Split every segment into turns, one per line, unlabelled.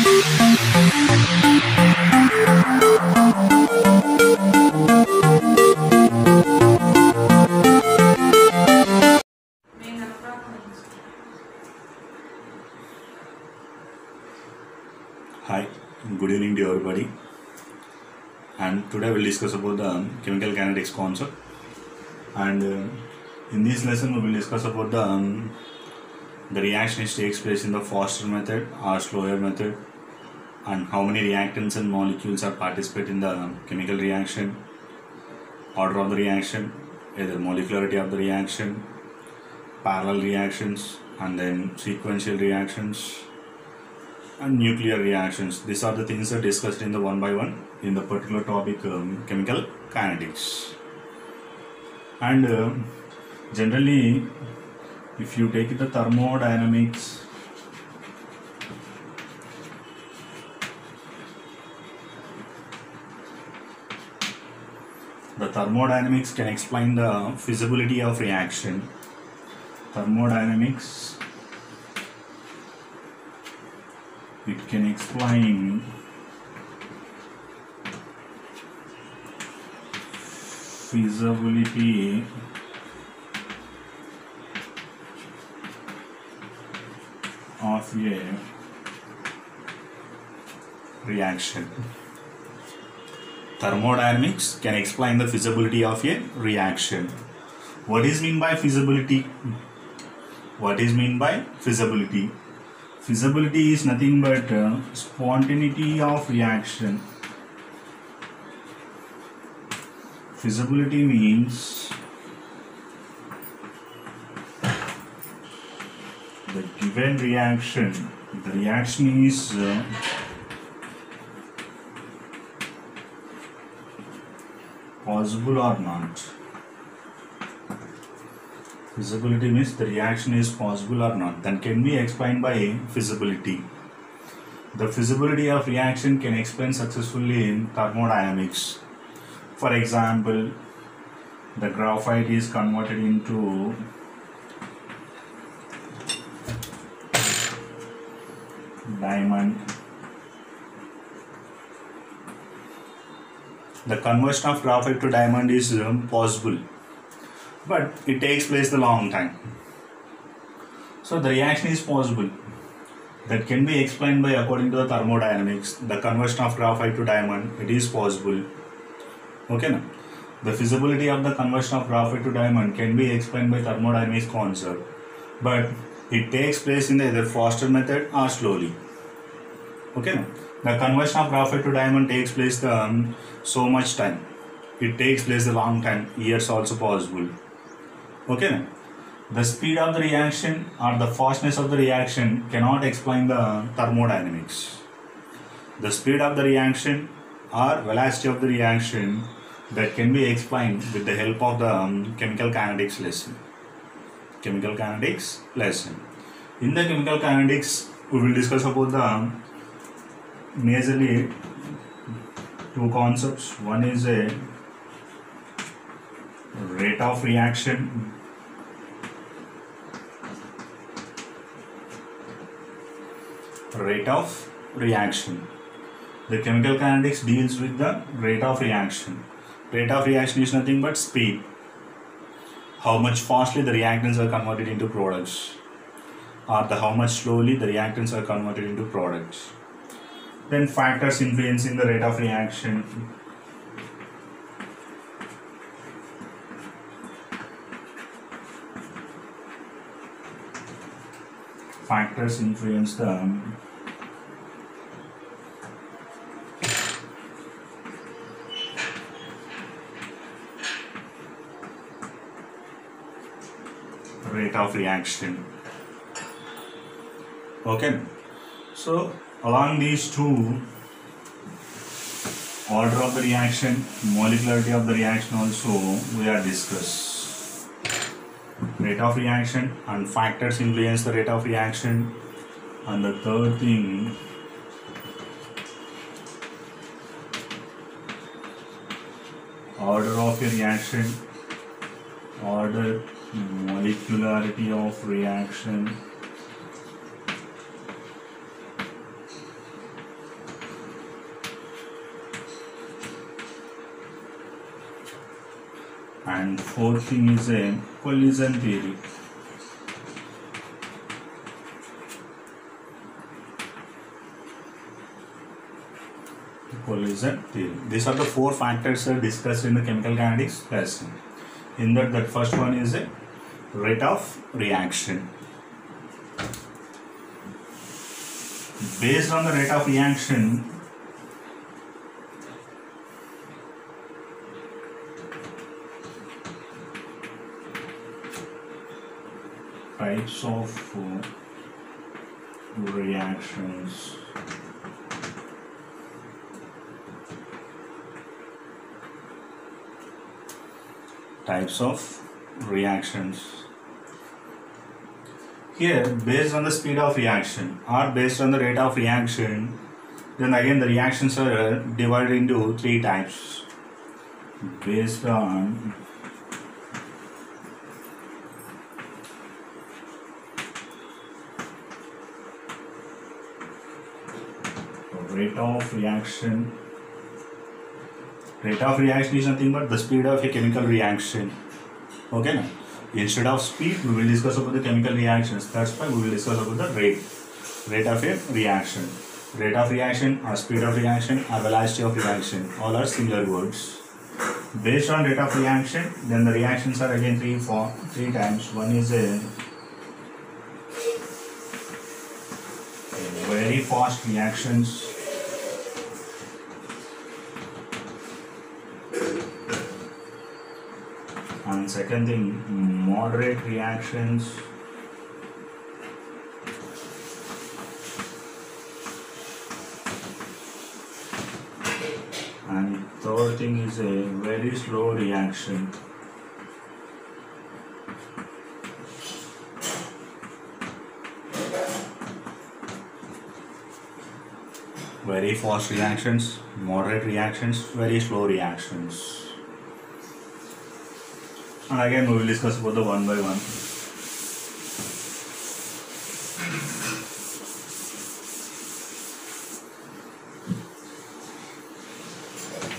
Hi, good evening to everybody. And today we'll discuss about the chemical kinetics concept. And in this lesson, we will discuss about the reaction which takes place in the faster method or slower method, and how many reactants and molecules are participate in the chemical reaction, order of the reaction, either molecularity of the reaction, parallel reactions, and then sequential reactions and nuclear reactions. These are the things that are discussed in the one by one in the particular topic, chemical kinetics. And generally, if you take the thermodynamics, can explain the feasibility of reaction. Thermodynamics, it can explain feasibility of a reaction. Thermodynamics can explain the feasibility of a reaction. What is mean by feasibility? What is mean by feasibility? Feasibility is nothing but spontaneity of reaction. Feasibility means the given reaction, the reaction is possible or not. Feasibility means the reaction is possible or not, then can be explained by feasibility. The feasibility of reaction can explain successfully in thermodynamics. For example, the graphite is converted into diamond. The conversion of graphite to diamond is possible, but it takes place a long time. So the reaction is possible. That can be explained by, according to the thermodynamics, the conversion of graphite to diamond, it is possible. Okay, now the feasibility of the conversion of graphite to diamond can be explained by thermodynamics concept, but it takes place in the either faster method or slowly. Okay, now the conversion of graphite to diamond takes place so much time. It takes place a long time, years also possible. Okay, now the speed of the reaction or the fastness of the reaction cannot explain the thermodynamics. The speed of the reaction or velocity of the reaction, that can be explained with the help of the chemical kinetics lesson. Chemical kinetics lesson. In the chemical kinetics, we will discuss about the majorly two concepts. One is a rate of reaction. Rate of reaction. The chemical kinetics deals with the rate of reaction. Rate of reaction is nothing but speed. How much fastly the reactants are converted into products, or how much slowly the reactants are converted into products. Then factors influencing the rate of reaction. Factors influence the rate of reaction. Okay, so along these two, order of the reaction, molecularity of the reaction also we are discuss. Rate of reaction and factors influence the rate of reaction, and the third thing, order of a reaction, order, molecularity of reaction, And fourth thing is a collision theory. Collision theory. These are the four factors discussed in the chemical kinetics lesson. In that first one is a rate of reaction. Based on the rate of reaction, types of reactions. Types of reactions. Here, based on the speed of reaction or based on the rate of reaction, then again the reactions are divided into three types. Based on rate of reaction. Rate of reaction is nothing but the speed of a chemical reaction. Okay, now instead of speed, we will discuss about the chemical reactions. That's why we will discuss about the rate of a reaction. Rate of reaction or speed of reaction or velocity of reaction, all are similar words. Based on rate of reaction, then the reactions are again three times. One is a very fast reactions. And second thing, moderate reactions. And third thing is a very slow reaction. Very fast reactions, moderate reactions, very slow reactions. And again we will discuss about the one by one.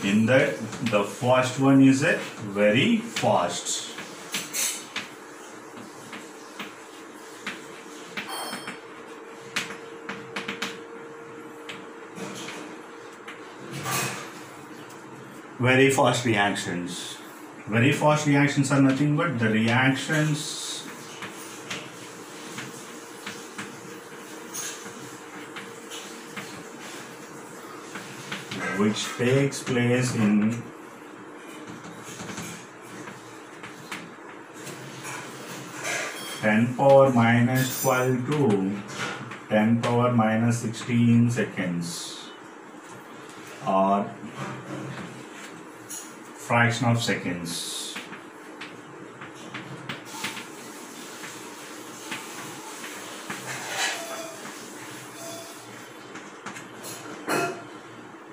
In that, the first one is a very fast. Very fast reactions. Very fast reactions are nothing but the reactions which takes place in (10⁻12) to 10⁻16 seconds or fraction of seconds.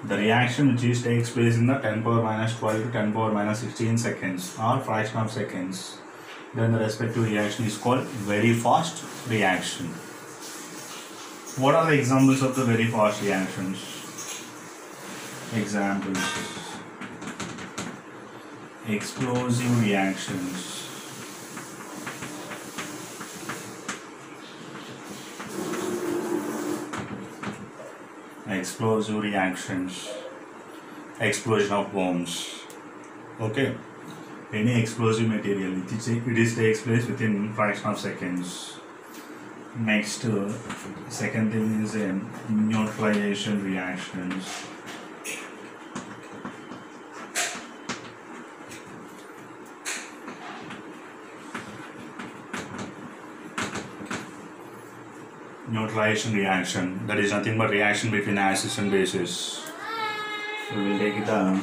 The reaction which takes place in the 10⁻12 to 10⁻16 seconds or fraction of seconds, then the respective reaction is called very fast reaction. What are the examples of the very fast reactions? Examples: explosive reactions, explosion of bombs. Okay, any explosive material, it takes place within fraction of seconds. Next, second thing is neutralization reactions. Neutralization reaction, that is nothing but reaction between acids and bases. We will take the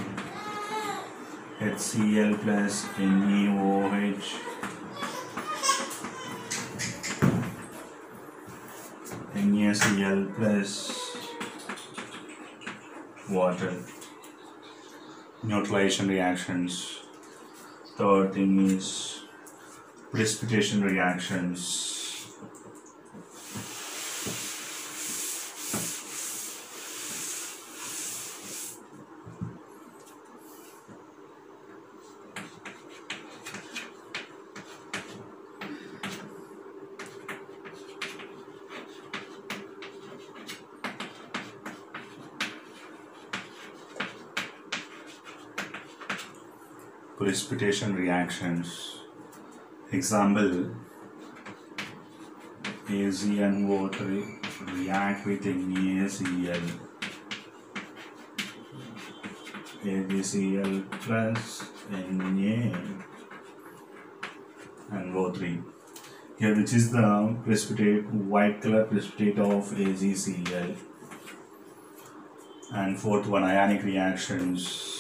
HCl plus NeOH, NaCl plus water. Neutralization reactions. Third thing is precipitation reactions. precipitation reactions. Example, AgNO3 react with NaCl, AgCl plus NaNO3. Here, which is the precipitate, white color precipitate of AgCl, and fourth one, ionic reactions.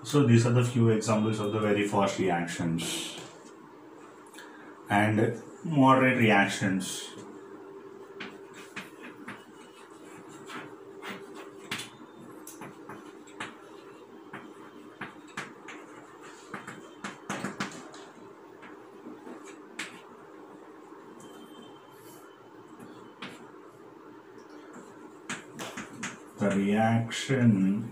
So these are the few examples of the very fast reactions and moderate reactions. The reaction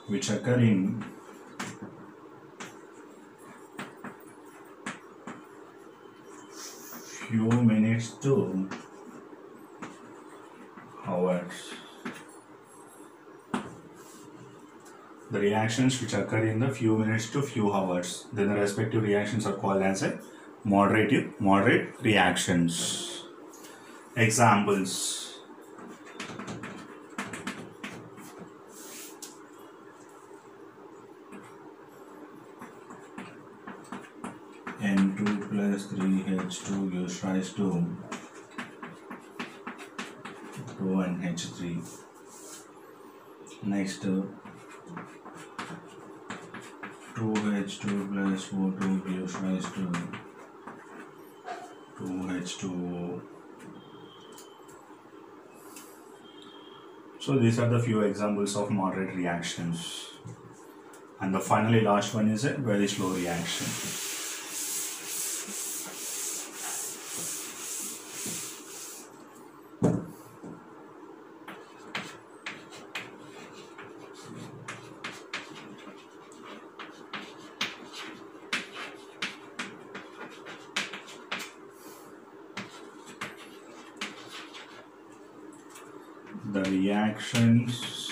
which occur in few minutes to hours. The reactions which occur in the few minutes to few hours, then the respective reactions are called as a moderate reactions. Examples: N2 plus 3H2 gives rise to 2NH3. Next, 2H2 plus O2 gives rise to 2H2O. So these are the few examples of moderate reactions. And the finally last one is a very slow reaction. The reactions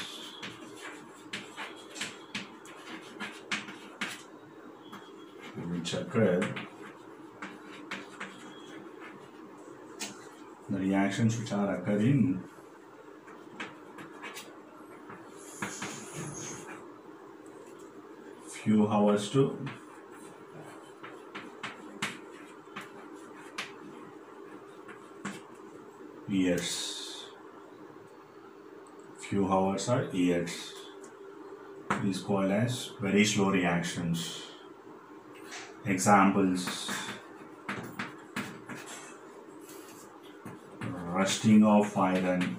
which occur, the reactions which are occurring few hours to years. Few hours or years is called as very slow reactions. Examples: rusting of iron,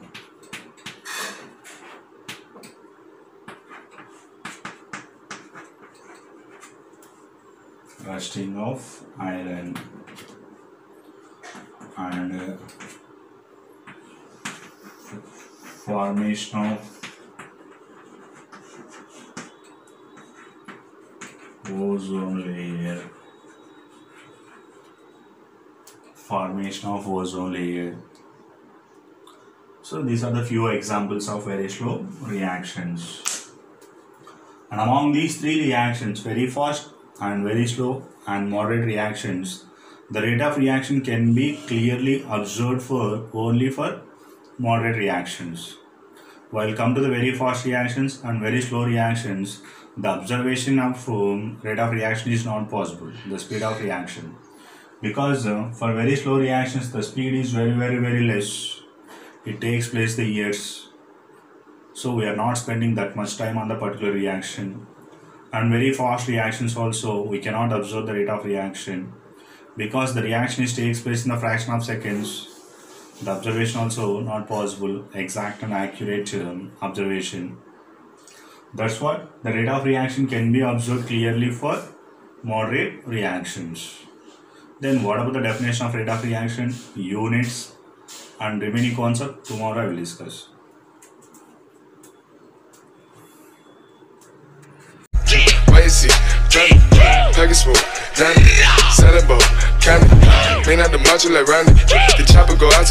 and formation of ozone layer. So these are the few examples of very slow reactions. And among these three reactions, very fast and very slow and moderate reactions, the rate of reaction can be clearly observed only for moderate reactions. While come to the very fast reactions and very slow reactions, the observation of rate of reaction is not possible, the speed of reaction. Because for very slow reactions, the speed is very less. It takes place the years. So we are not spending that much time on the particular reaction. And very fast reactions also, we cannot observe the rate of reaction. Because the reaction takes place in a fraction of seconds, the observation also not possible, exact and accurate observation. That's what the rate of reaction can be observed clearly for moderate reactions. Then what about the definition of rate of reaction, units, and remaining concept tomorrow I will discuss.
backseat, Johnny, pack it smooth, Danny, set it boat, candy, clean out the macho like Randy, the chopper go out to